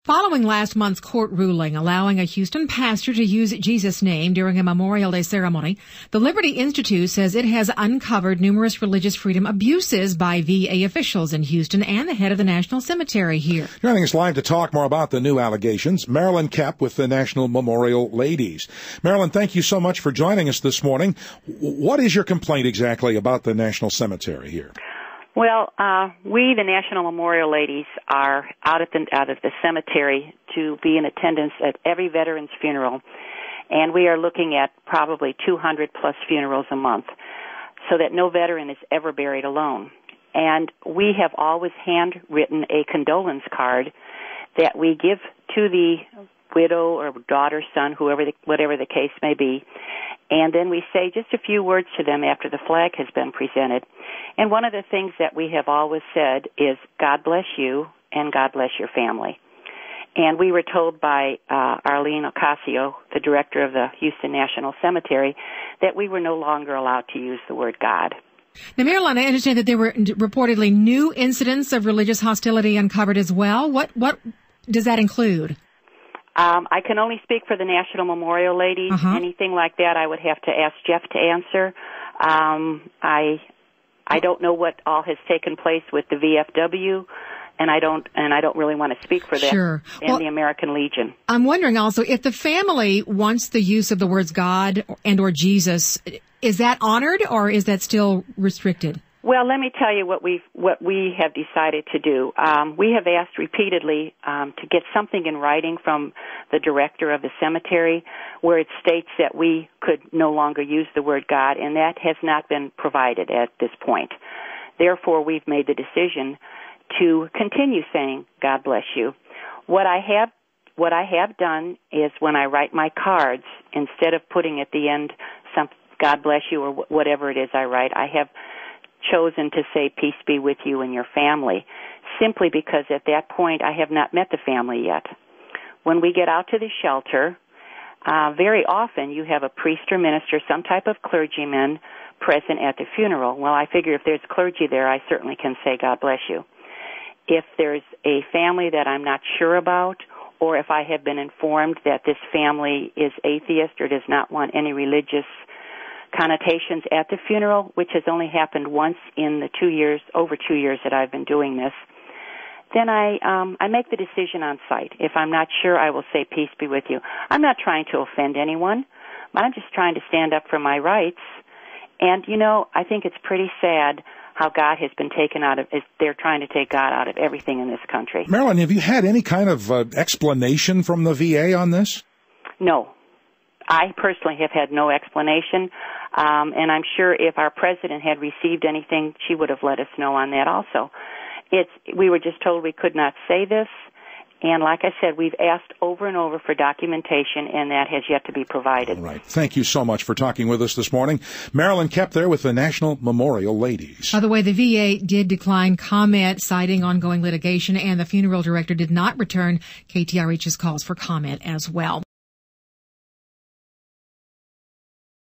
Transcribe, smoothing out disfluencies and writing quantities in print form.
Following last month's court ruling allowing a Houston pastor to use Jesus' name during a Memorial Day ceremony, the Liberty Institute says it has uncovered numerous religious freedom abuses by VA officials in Houston and the head of the National Cemetery here. Joining us live to talk more about the new allegations, Marilyn Kep with the National Memorial Ladies. Marilyn, thank you so much for joining us this morning. What is your complaint exactly about the National Cemetery here? Well, we, the National Memorial Ladies, are out of the cemetery to be in attendance at every veteran's funeral, and we are looking at probably 200-plus funerals a month, so that no veteran is ever buried alone. And we have always handwritten a condolence card that we give to the widow or daughter, son, whatever the case may be, and then we say just a few words to them after the flag has been presented. And one of the things that we have always said is, God bless you and God bless your family. And we were told by Arlene Ocasio, the director of the Houston National Cemetery, that we were no longer allowed to use the word God. Now, Marilyn, I understand that there were reportedly new incidents of religious hostility uncovered as well. What does that include? I can only speak for the National Memorial Ladies. Anything like that, I would have to ask Jeff to answer. I don't know what all has taken place with the VFW, and I don't really want to speak for that. Sure. And the American Legion. I'm wondering also if the family wants the use of the words God and or Jesus, is that honored or is that still restricted? Well, let me tell you what we have decided to do. We have asked repeatedly to get something in writing from the director of the cemetery where it states that we could no longer use the word God, and that has not been provided at this point. Therefore, we've made the decision to continue saying God bless you. What I have done is when I write my cards, instead of putting at the end some God bless you or whatever it is I write, I have chosen to say peace be with you and your family, simply because at that point I have not met the family yet. When we get out to the shelter, very often you have a priest or minister, some type of clergyman present at the funeral. Well, I figure if there's clergy there, I certainly can say God bless you. If there's a family that I'm not sure about, or if I have been informed that this family is atheist or does not want any religious connotations at the funeral, which has only happened once in the over 2 years that I've been doing this, then I make the decision on site. If I'm not sure, I will say peace be with you. I'm not trying to offend anyone. I'm just trying to stand up for my rights. And, I think it's pretty sad how God has been taken they're trying to take God out of everything in this country. Marilyn, have you had any kind of explanation from the VA on this? No. I personally have had no explanation, and I'm sure if our president had received anything, she would have let us know on that also. We were just told we could not say this, and like I said, we've asked over and over for documentation, and that has yet to be provided. All right. Thank you so much for talking with us this morning. Marilyn Kep there with the National Memorial Ladies. By the way, the VA did decline comment, citing ongoing litigation, and the funeral director did not return KTRH's calls for comment as well.